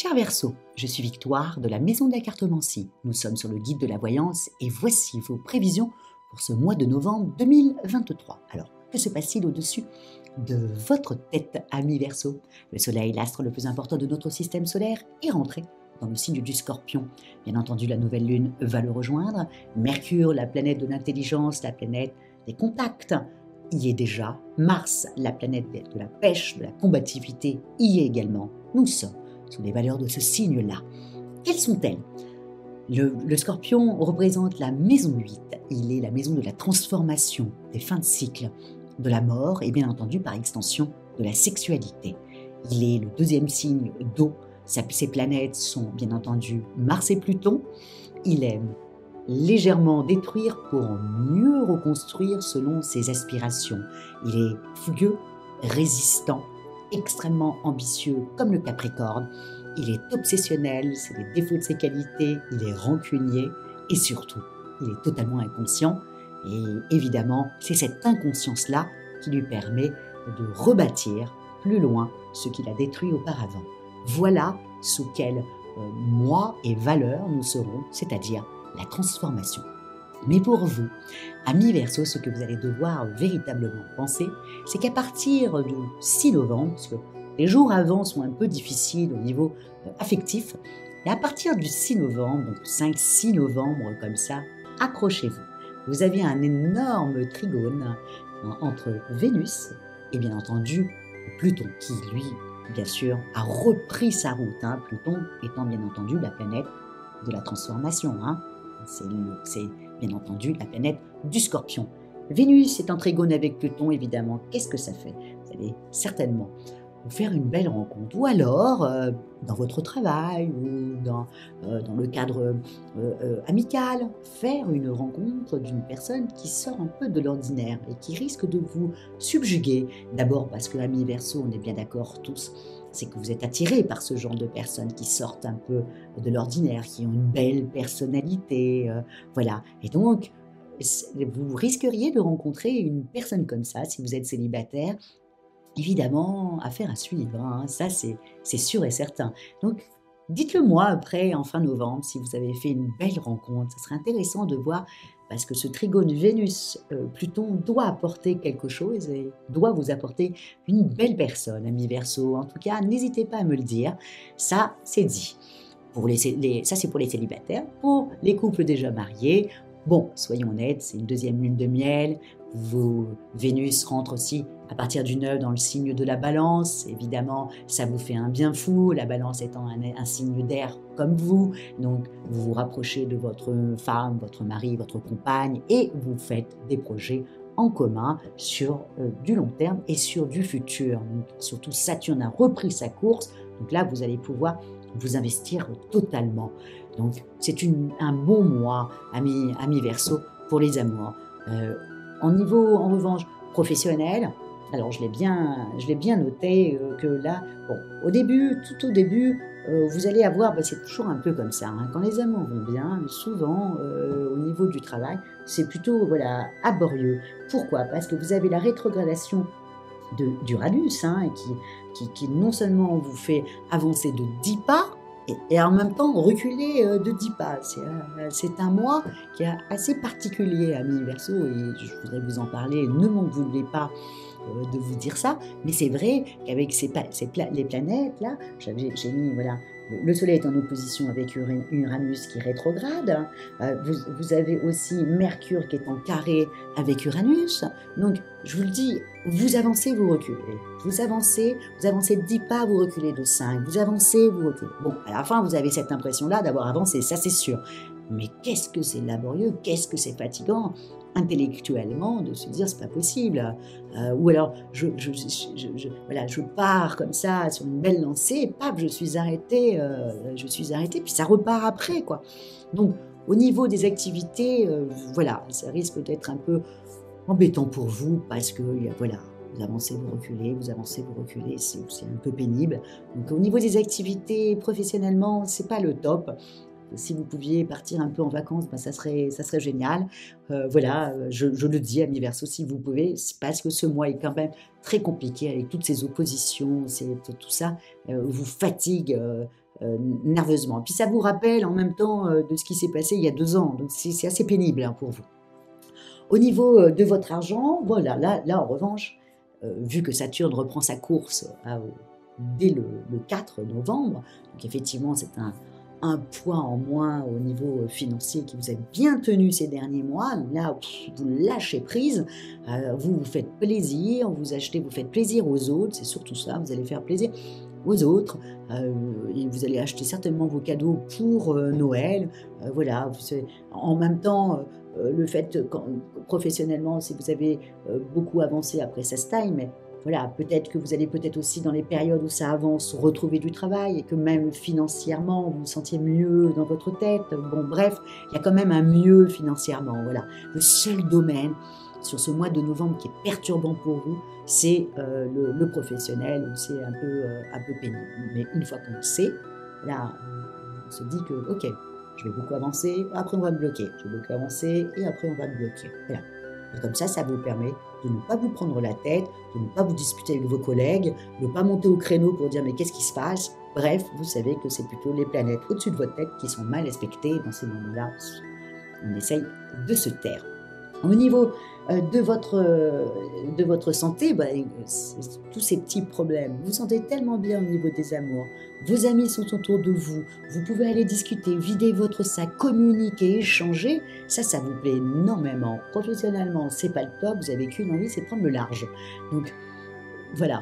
Cher Verseau, je suis Victoire de la Maison de la Cartomancie. Nous sommes sur le guide de la voyance et voici vos prévisions pour ce mois de novembre 2023. Alors, que se passe-t-il au-dessus de votre tête, ami Verseau? Le Soleil, l'astre le plus important de notre système solaire, est rentré dans le signe du Scorpion. Bien entendu, la nouvelle lune va le rejoindre. Mercure, la planète de l'intelligence, la planète des contacts, y est déjà. Mars, la planète de la pêche, de la combativité, y est également. Nous sommes sous les valeurs de ce signe-là. Quelles sont-elles? Le Scorpion représente la maison 8. Il est la maison de la transformation, des fins de cycle, de la mort et bien entendu par extension de la sexualité. Il est le deuxième signe d'eau. Ses planètes sont bien entendu Mars et Pluton. Il aime légèrement détruire pour mieux reconstruire selon ses aspirations. Il est fougueux, résistant, extrêmement ambitieux comme le Capricorne. Il est obsessionnel, c'est les défauts de ses qualités, il est rancunier et surtout, il est totalement inconscient. Et évidemment, c'est cette inconscience-là qui lui permet de rebâtir plus loin ce qu'il a détruit auparavant. Voilà sous quel moi et valeur nous serons, c'est-à-dire la transformation. Mais pour vous, amis Verseau, ce que vous allez devoir véritablement penser, c'est qu'à partir du 6 novembre, parce que les jours avant sont un peu difficiles au niveau affectif, et à partir du 6 novembre, donc 5-6 novembre comme ça, accrochez-vous. Vous avez un énorme trigone entre Vénus et bien entendu Pluton, qui lui, bien sûr, a repris sa route. Pluton étant bien entendu la planète de la transformation. C'est bien entendu la planète du Scorpion. Vénus est en trigone avec Pluton, évidemment. Qu'est-ce que ça fait? Vous allez certainement vous faire une belle rencontre. Ou alors, dans votre travail, ou dans le cadre amical, faire une rencontre d'une personne qui sort un peu de l'ordinaire et qui risque de vous subjuguer. D'abord parce que, amis Verseau, on est bien d'accord tous, c'est que vous êtes attirés par ce genre de personnes qui sortent un peu de l'ordinaire, qui ont une belle personnalité, voilà. Et donc, vous risqueriez de rencontrer une personne comme ça, si vous êtes célibataire. Évidemment, affaire à suivre, ça c'est sûr et certain. Donc, dites-le moi après, en fin novembre, si vous avez fait une belle rencontre. Ça serait intéressant de voir, parce que ce trigone Vénus-Pluton doit apporter quelque chose et doit vous apporter une belle personne, ami Verseau. En tout cas, n'hésitez pas à me le dire, ça c'est dit. Ça c'est pour les célibataires. Pour les couples déjà mariés, bon, soyons honnêtes, c'est une deuxième lune de miel. Vénus rentre aussi à partir du 9 dans le signe de la balance. Évidemment, ça vous fait un bien fou, la balance étant un signe d'air comme vous. Donc, vous vous rapprochez de votre femme, votre mari, votre compagne et vous faites des projets en commun sur du long terme et sur du futur. Donc, surtout, Saturne a repris sa course. Donc là, vous allez pouvoir vous investir totalement. Donc, c'est un bon mois, ami Verseau, pour les amours. En revanche, professionnel, alors je l'ai bien noté que là, bon, tout au début, vous allez avoir, c'est toujours un peu comme ça, quand les amours vont bien, souvent au niveau du travail, c'est plutôt laborieux. Pourquoi? Parce que vous avez la rétrogradation d'Uranus, qui non seulement vous fait avancer de 10 pas, et en même temps reculer de 10 pas. C'est un mois qui est assez particulier, amis Verseau, et je voudrais vous en parler. Ne m'en voulez pas de vous dire ça, mais c'est vrai qu'avec les planètes, là, j'ai mis, le Soleil est en opposition avec Uranus qui rétrograde. Vous avez aussi Mercure qui est en carré avec Uranus. Donc, je vous le dis, vous avancez, vous reculez. Vous avancez de 10 pas, vous reculez de 5. Vous avancez, vous reculez. Bon, à la fin, vous avez cette impression-là d'avoir avancé, ça c'est sûr. Mais qu'est-ce que c'est laborieux, qu'est-ce que c'est fatigant intellectuellement de se dire c'est pas possible. Ou alors je pars comme ça sur une belle lancée, et paf, je suis arrêtée, puis ça repart après, quoi. Donc au niveau des activités, ça risque d'être un peu embêtant pour vous parce que vous avancez, vous reculez, c'est un peu pénible. Donc au niveau des activités professionnellement, c'est pas le top. Si vous pouviez partir un peu en vacances, ça serait génial. Je le dis, amis Verseau, si vous pouvez, parce que ce mois est quand même très compliqué avec toutes ces oppositions, tout ça vous fatigue nerveusement. Puis ça vous rappelle en même temps de ce qui s'est passé il y a 2 ans, donc c'est assez pénible hein, pour vous. Au niveau de votre argent, voilà, là en revanche, vu que Saturne reprend sa course dès le 4 novembre, donc effectivement c'est un poids en moins au niveau financier qui vous a bien tenu ces derniers mois. Là, vous lâchez prise, vous vous faites plaisir, vous achetez, vous faites plaisir aux autres, c'est surtout ça, vous allez faire plaisir aux autres, et vous allez acheter certainement vos cadeaux pour Noël, voilà, en même temps, le fait, professionnellement, si vous avez beaucoup avancé, après ça se taille, mais voilà, peut-être que vous allez peut-être aussi dans les périodes où ça avance retrouver du travail et que même financièrement vous vous sentiez mieux dans votre tête. Bon bref, il y a quand même un mieux financièrement. Voilà, le seul domaine sur ce mois de novembre qui est perturbant pour vous, c'est le professionnel, où c'est un peu pénible. Mais une fois qu'on le sait, là, on se dit que ok, je vais beaucoup avancer, après on va me bloquer. Je vais beaucoup avancer et après on va me bloquer. Voilà. Et comme ça vous permet de ne pas vous prendre la tête, de ne pas vous disputer avec vos collègues, de ne pas monter au créneau pour dire mais qu'est-ce qui se passe. Bref, vous savez que c'est plutôt les planètes au-dessus de votre tête qui sont mal respectées dans ces moments-là. On essaye de se taire. Au niveau de votre santé, tous ces petits problèmes, vous vous sentez tellement bien au niveau des amours, vos amis sont autour de vous, vous pouvez aller discuter, vider votre sac, communiquer, échanger, ça vous plaît énormément. Professionnellement, c'est pas le top, vous avez qu'une envie, c'est de prendre le large. Donc voilà,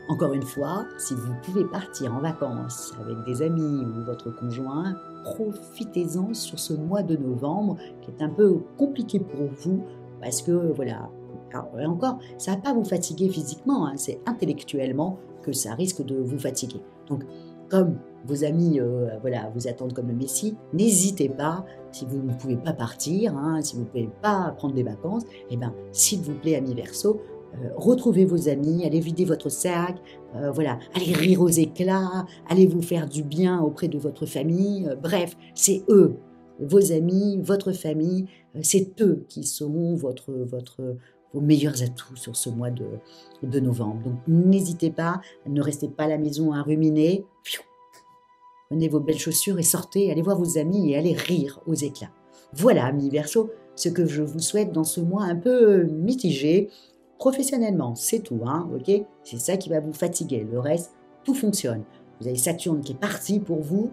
encore une fois, si vous pouvez partir en vacances avec des amis ou votre conjoint, profitez-en sur ce mois de novembre qui est un peu compliqué pour vous parce que voilà, alors, encore, ça ne va pas vous fatiguer physiquement, hein, c'est intellectuellement que ça risque de vous fatiguer. Donc, comme vos amis voilà, vous attendent comme le Messie, n'hésitez pas, si vous ne pouvez pas partir, hein, si vous ne pouvez pas prendre des vacances, eh ben, s'il vous plaît, amis Verseau, retrouvez vos amis, allez vider votre sac, voilà, allez rire aux éclats, allez vous faire du bien auprès de votre famille, bref, c'est eux, vos amis, votre famille, c'est eux qui seront vos meilleurs atouts sur ce mois de novembre. Donc n'hésitez pas, ne restez pas à la maison à ruminer, prenez vos belles chaussures et sortez, allez voir vos amis et allez rire aux éclats. Voilà, amis Verseau, ce que je vous souhaite dans ce mois un peu mitigé. Professionnellement, c'est tout, hein, ok? C'est ça qui va vous fatiguer. Le reste, tout fonctionne. Vous avez Saturne qui est parti pour vous.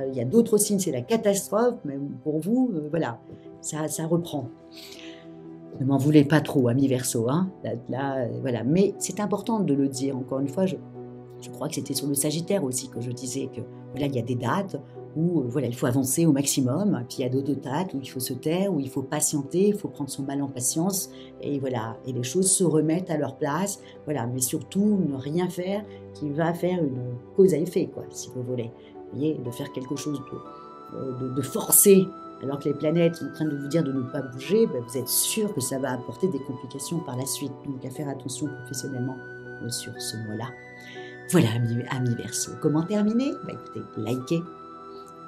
Il y a d'autres signes, c'est la catastrophe, mais pour vous, voilà, ça reprend. Ne m'en voulez pas trop, amis Verseau, hein? Là, voilà. Mais c'est important de le dire. Encore une fois, je crois que c'était sur le Sagittaire aussi que je disais que voilà, il y a des dates où voilà, il faut avancer au maximum, puis il y a d'autres dates où il faut se taire, où il faut patienter, il faut prendre son mal en patience, et voilà, et les choses se remettent à leur place, voilà, mais surtout ne rien faire qui va faire une cause à effet, quoi, si vous voulez. Vous voyez, de faire quelque chose de forcé, alors que les planètes sont en train de vous dire de ne pas bouger, ben vous êtes sûr que ça va apporter des complications par la suite, donc à faire attention professionnellement sur ce mois-là. Voilà, amis Verseau. Comment terminer? Écoutez, likez,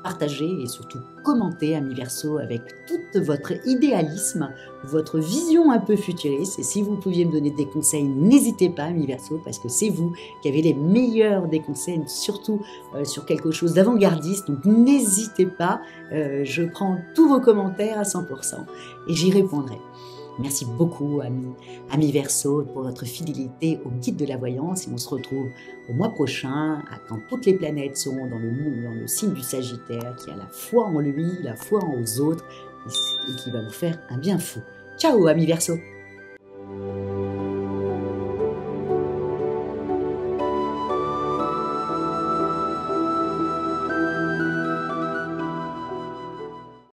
partagez et surtout commentez, amis Verseau, avec tout votre idéalisme, votre vision un peu futuriste. Et si vous pouviez me donner des conseils, n'hésitez pas, amis Verseau, parce que c'est vous qui avez les meilleurs des conseils, surtout sur quelque chose d'avant-gardiste. Donc n'hésitez pas, je prends tous vos commentaires à 100% et j'y répondrai. Merci beaucoup, amis Verseau, pour votre fidélité au guide de la voyance. Et on se retrouve au mois prochain, quand toutes les planètes seront dans le signe du Sagittaire, qui a la foi en lui, la foi aux autres, et qui va vous faire un bien fou. Ciao, amis Verseau!